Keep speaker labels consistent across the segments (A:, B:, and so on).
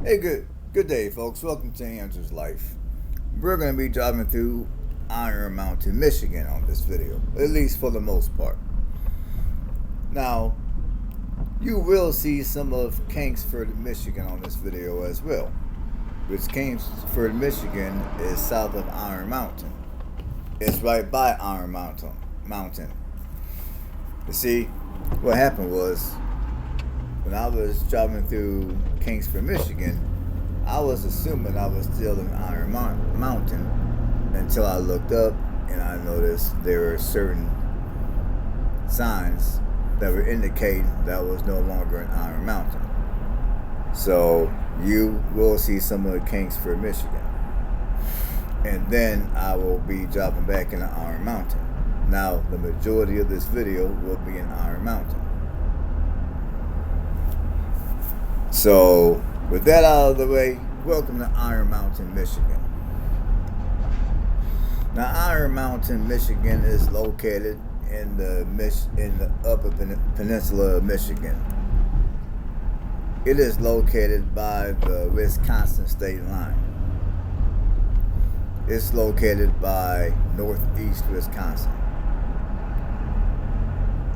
A: Hey, good day, folks. Welcome to Andrew's Life. We're going to be driving through Iron Mountain, Michigan on this video, at least for the most part. Now, you will see some of Kingsford, Michigan on this video as well, which Kingsford, Michigan is south of Iron Mountain. It's right by Iron Mountain. You see, what happened was, when I was driving through Kingsford, Michigan, I was assuming I was still in Iron Mountain until I looked up and I noticed there were certain signs that were indicating that I was no longer in Iron Mountain. So you will see some of Kingsford, Michigan. And then I will be dropping back into Iron Mountain. Now, the majority of this video will be in Iron Mountain. So, with that out of the way, welcome to Iron Mountain, Michigan. Now, Iron Mountain, Michigan is located in the Upper Peninsula of Michigan. It is located by the Wisconsin state line. It's located by northeast Wisconsin.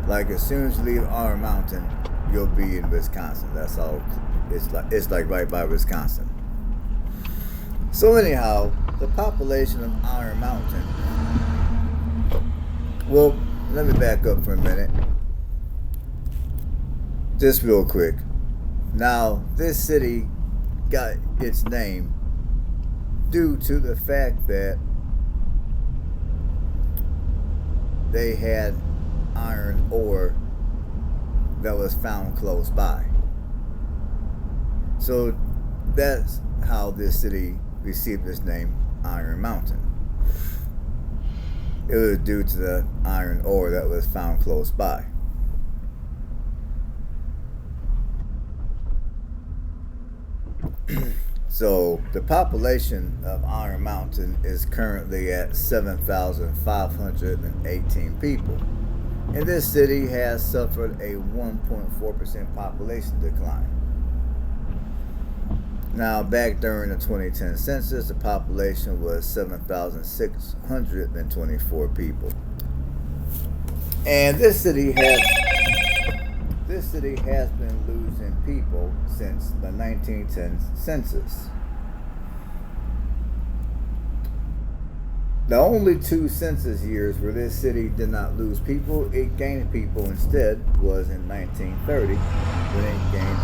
A: Like, as soon as you leave Iron Mountain, you'll be in Wisconsin. That's all. It's like right by Wisconsin. So anyhow, the population of Iron Mountain. Well, let me back up for a minute. Just real quick. Now, this city got its name due to the fact that they had iron ore that was found close by. So that's how this city received its name, Iron Mountain. It was due to the iron ore that was found close by. So the population of Iron Mountain is currently at 7,518 people. And this city has suffered a 1.4% population decline. Now, back during the 2010 census, the population was 7,624 people. And this city has been losing people since the 1910 census. The only two census years where this city did not lose people, it gained people instead, was in 1930, when it gained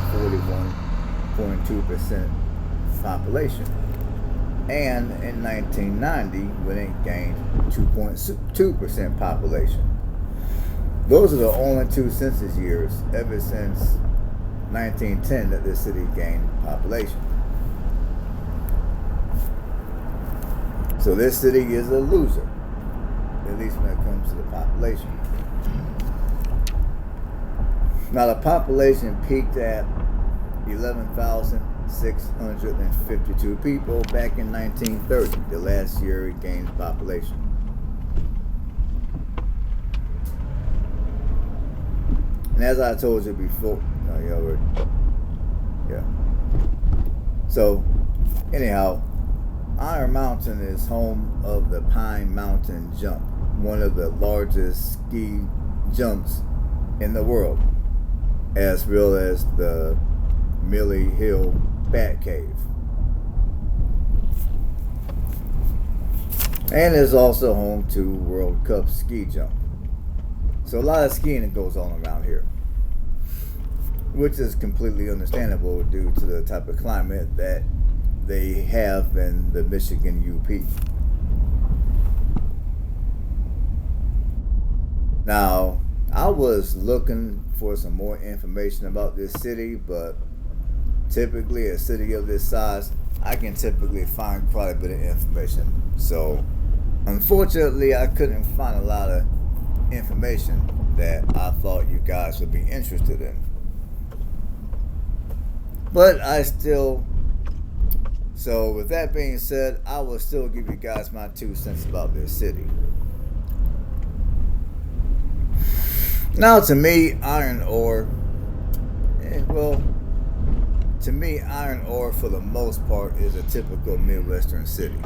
A: 41.2% population, and in 1990, when it gained 2.2% population. Those are the only two census years ever since 1910 that this city gained population. So this city is a loser, at least when it comes to the population. Now, the population peaked at 11,652 people back in 1930, the last year it gained population. And as I told you before, So, anyhow, Iron Mountain is home of the Pine Mountain Jump, one of the largest ski jumps in the world, as well as the Millie Hill Bat Cave. And is also home to World Cup ski jump. So a lot of skiing that goes on around here, which is completely understandable due to the type of climate that they have in the Michigan UP. Now, I was looking for some more information about this city, but typically a city of this size, I can typically find quite a bit of information. So, unfortunately, I couldn't find a lot of information that I thought you guys would be interested in. But so with that being said, I will still give you guys my 2 cents about this city. Now, to me, iron ore, well, To me, iron ore for the most part is a typical Midwestern city.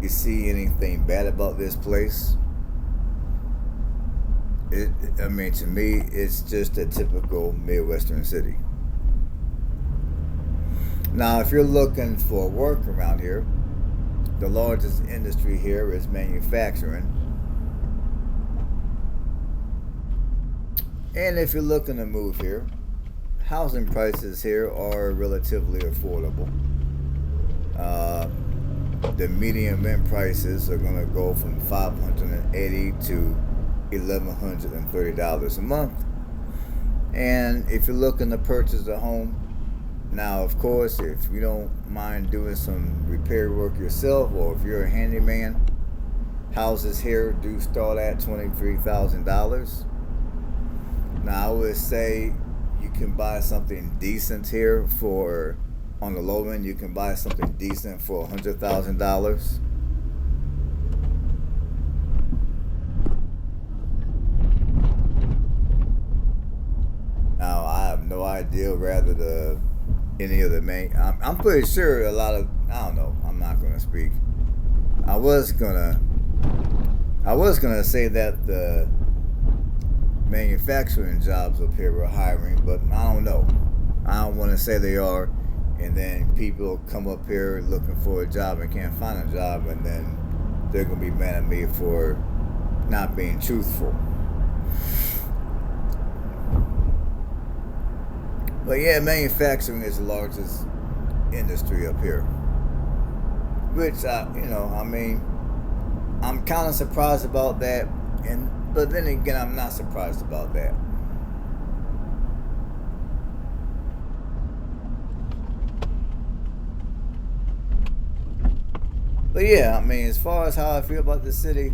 A: You see anything bad about this place? I mean, to me, it's just a typical Midwestern city. Now, if you're looking for work around here, the largest industry here is manufacturing. And if you're looking to move here, housing prices here are relatively affordable. The median rent prices are going to go from $580 to $1,130 a month. And if you're looking to purchase a home, now of course, if you don't mind doing some repair work yourself, or if you're a handyman, houses here do start at $23,000. Now I would say you can buy something decent here for, on the low end, you can buy something decent for $100,000. Now I have no idea whether any of the main. I'm pretty sure a lot of, I don't know. I'm not gonna speak. I was gonna say that the manufacturing jobs up here were hiring, but I don't know. I don't want to say they are, and then people come up here looking for a job and can't find a job, and then they're gonna be mad at me for not being truthful. But yeah, manufacturing is the largest industry up here, which I mean, I'm kind of surprised about that, but then again, I'm not surprised about that. But yeah, I mean, as far as how I feel about this city,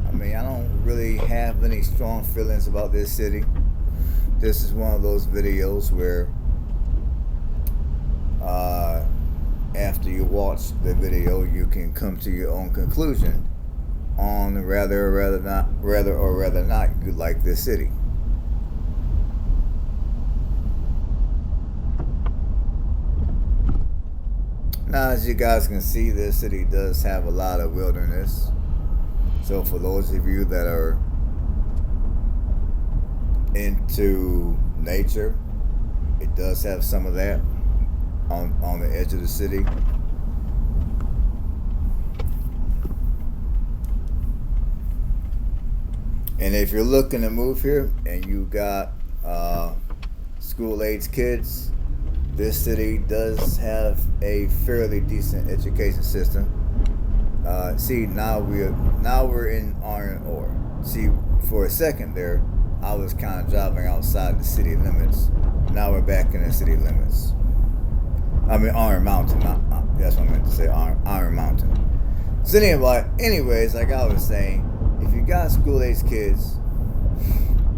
A: I mean, I don't really have any strong feelings about this city. This is one of those videos where after you watch the video, you can come to your own conclusion on whether or not you like this city. Now, as you guys can see, this city does have a lot of wilderness. So for those of you that are into nature, it does have some of that on the edge of the city. And if you're looking to move here and you got school-age kids, this city does have a fairly decent education system. See, now we're in iron ore. See, for a second there, I was kind of driving outside the city limits. Now we're back in the city limits. I mean, Iron Mountain. That's what I meant to say, Iron Mountain. So anyways, like I was saying, if you got school-age kids,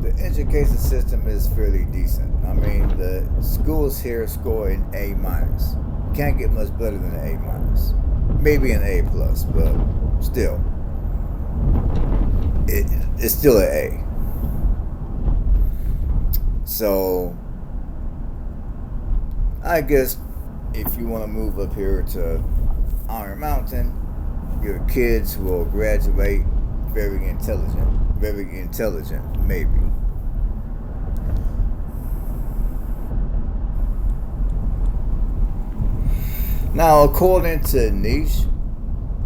A: the education system is fairly decent. I mean, the schools here score an A-. Can't get much better than an A-. Maybe an A+, but still, it's still an A. So, I guess if you want to move up here to Iron Mountain, your kids will graduate very intelligent, maybe. Now, according to Niche,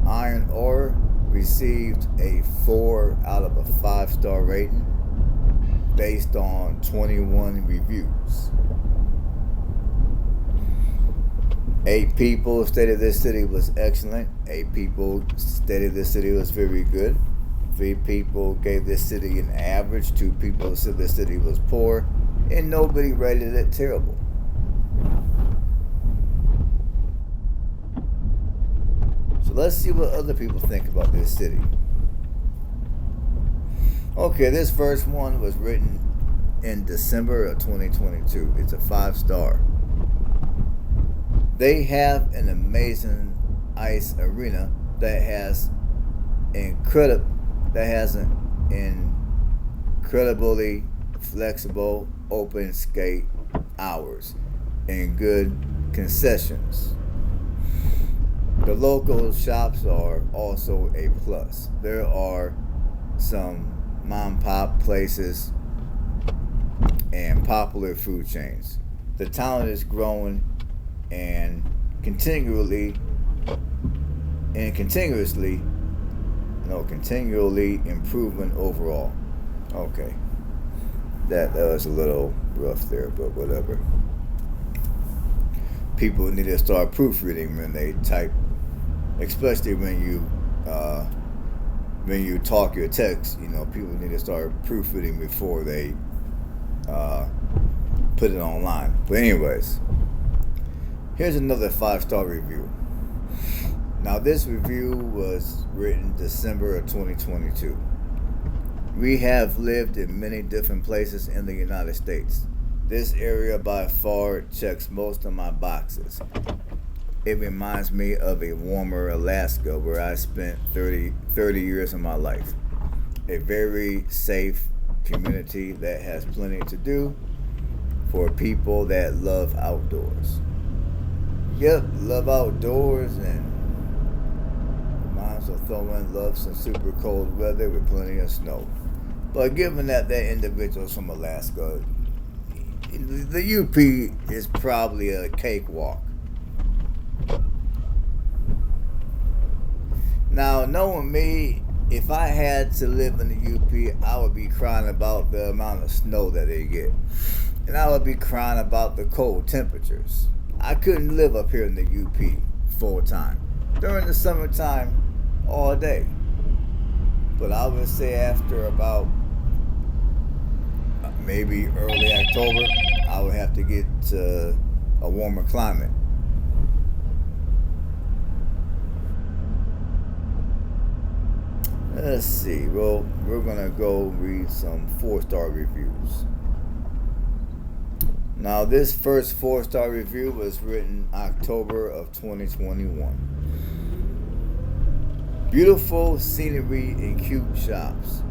A: iron ore received a 4 out of a 5-star rating based on 21 reviews. 8 people stated this city was excellent. 8 people stated this city was very good. 3 people gave this city an average. 2 people said this city was poor. And nobody rated it terrible. So let's see what other people think about this city. Okay, this first one was written in December of 2022. It's a 5-star. They have an amazing ice arena that has an incredibly flexible open skate hours, and good concessions. The local shops are also a plus. There are some mom and pop places and popular food chains. The town is growing and continually improving overall. Okay, that was a little rough there, but whatever. People need to start proofreading when they type, especially when you talk your text. People need to start proofreading before they put it online. But anyways, here's another 5-star review. Now, this review was written December of 2022. We have lived in many different places in the United States. This area by far checks most of my boxes. It reminds me of a warmer Alaska where I spent 30 years of my life. A very safe community that has plenty to do for people that love outdoors. Yep, love outdoors, and might as well throw in love some super cold weather with plenty of snow. But given that individual's from Alaska, the UP is probably a cakewalk. Now, knowing me, if I had to live in the UP, I would be crying about the amount of snow that they get. And I would be crying about the cold temperatures. I couldn't live up here in the UP full time. During the summertime, all day. But I would say after about maybe early October, I would have to get to a warmer climate. Let's see. Well, we're going to go read some 4-star reviews. Now, this first 4-star review was written October of 2021. Beautiful scenery and cute shops.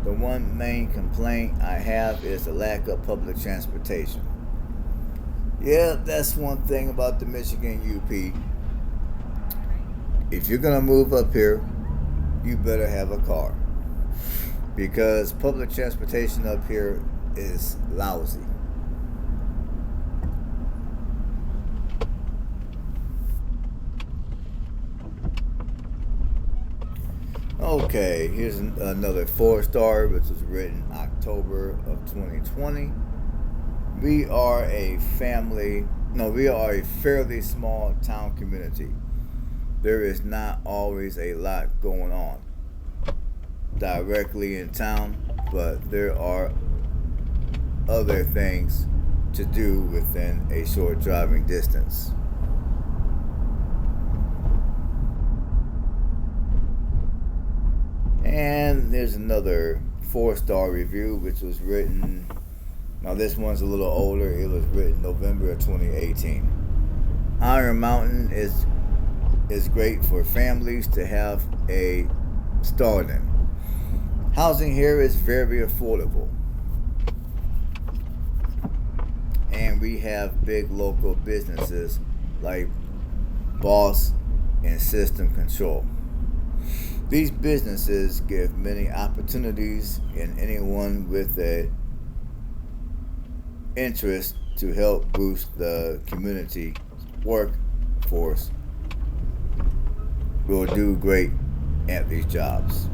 A: The one main complaint I have is the lack of public transportation. Yeah, that's one thing about the Michigan UP. If you're going to move up here, you better have a car. Because public transportation up here is lousy. Okay, here's another 4-star, which was written October of 2020. We are a fairly small town community. There is not always a lot going on directly in town, but there are other things to do within a short driving distance. And there's another 4-star review, which was written, now this one's a little older, it was written November of 2018. Iron Mountain is great for families to have a start in. Housing here is very affordable. And we have big local businesses like Boss and System Control. These businesses give many opportunities in anyone with an interest to help boost the community workforce will do great at these jobs.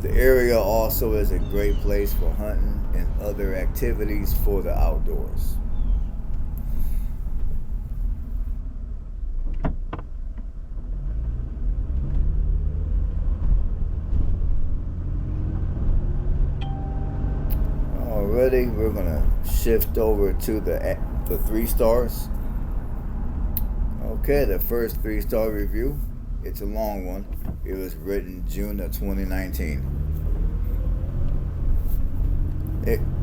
A: The area also is a great place for hunting and other activities for the outdoors. Already, we're gonna shift over to the 3 stars. Okay, the first 3-star review. It's a long one. It was written June of 2019.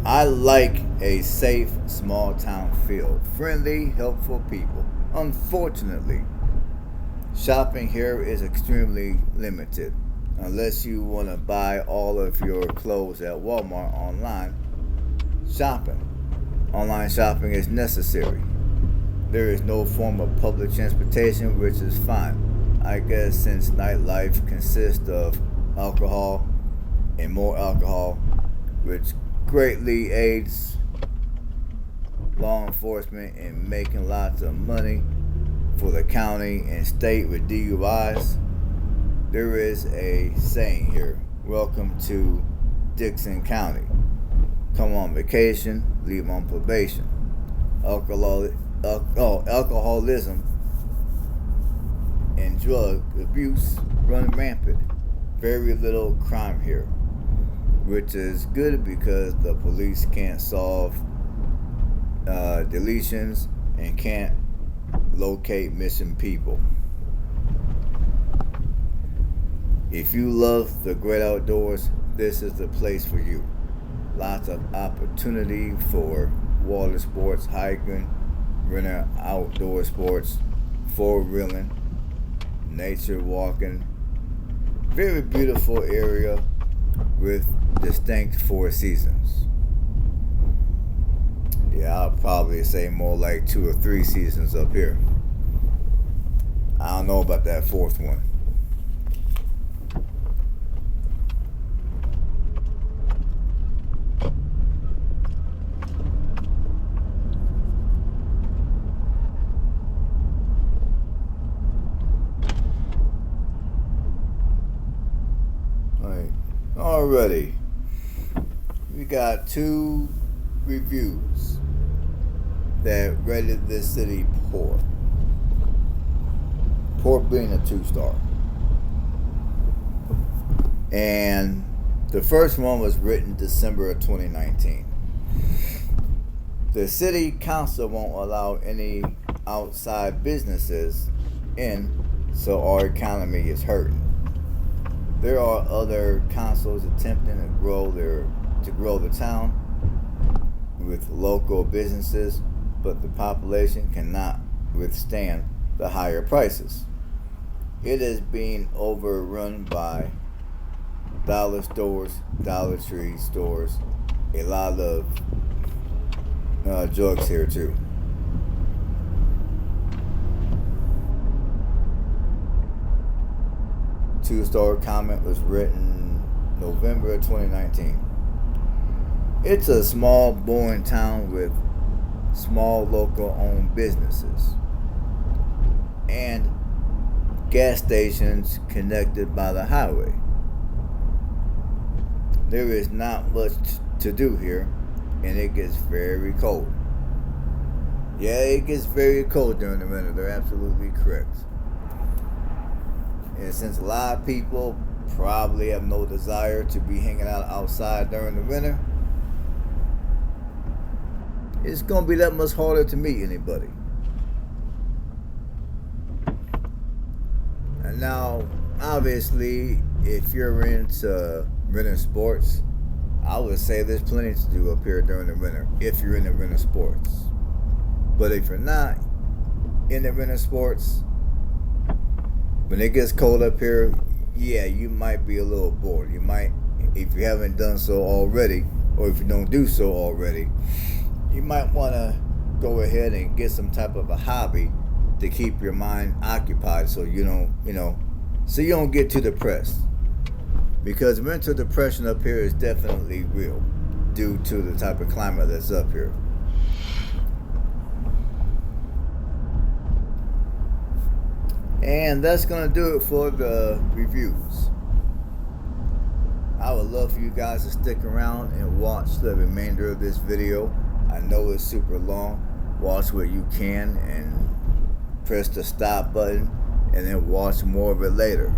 A: I like a safe, small town feel. Friendly, helpful people. Unfortunately, shopping here is extremely limited. Unless you want to buy all of your clothes at Walmart online, shopping. Online shopping is necessary. There is no form of public transportation, which is fine. I guess since nightlife consists of alcohol and more alcohol, which greatly aids law enforcement in making lots of money for the county and state with DUIs. There is a saying here: welcome to Dixon County. Come on vacation, leave on probation. Alcoholism and drug abuse run rampant. Very little crime here, which is good because the police can't solve deletions and can't locate missing people. If you love the great outdoors, this is the place for you. Lots of opportunity for water sports, hiking, winter outdoor sports, four-wheeling, nature walking. Very beautiful area with distinct four seasons. Yeah, I'll probably say more like 2 or 3 seasons up here. I don't know about that fourth one. Already, we got 2 reviews that rated this city poor. Poor being a 2-star. And the first one was written December of 2019. The city council won't allow any outside businesses in, so our economy is hurting. There are other councils attempting to grow the town with local businesses, but the population cannot withstand the higher prices. It is being overrun by dollar stores, Dollar Tree stores, a lot of drugs here too. Two-star comment was written November of 2019. It's a small, boring town with small local-owned businesses and gas stations connected by the highway. There is not much to do here, and it gets very cold. Yeah, it gets very cold during the winter. They're absolutely correct. And since a lot of people probably have no desire to be hanging out outside during the winter, it's going to be that much harder to meet anybody. And now, obviously, if you're into winter sports, I would say there's plenty to do up here during the winter, if you're into winter sports. But if you're not into winter sports, when it gets cold up here, yeah, you might be a little bored. You might, if you haven't done so already, or if you don't do so already, you might want to go ahead and get some type of a hobby to keep your mind occupied, so you don't get too depressed. Because winter depression up here is definitely real due to the type of climate that's up here. And that's going to do it for the reviews. I would love for you guys to stick around and watch the remainder of this video. I know it's super long. Watch what you can and press the stop button, and then watch more of it later.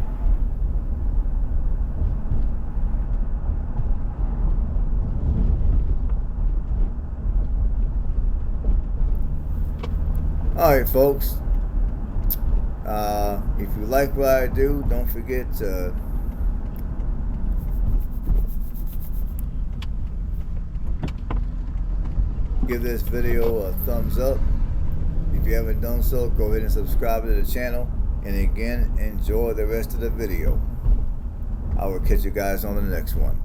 A: Alright, folks. If you like what I do, don't forget to give this video a thumbs up. If you haven't done so, go ahead and subscribe to the channel. And again, enjoy the rest of the video. I will catch you guys on the next one.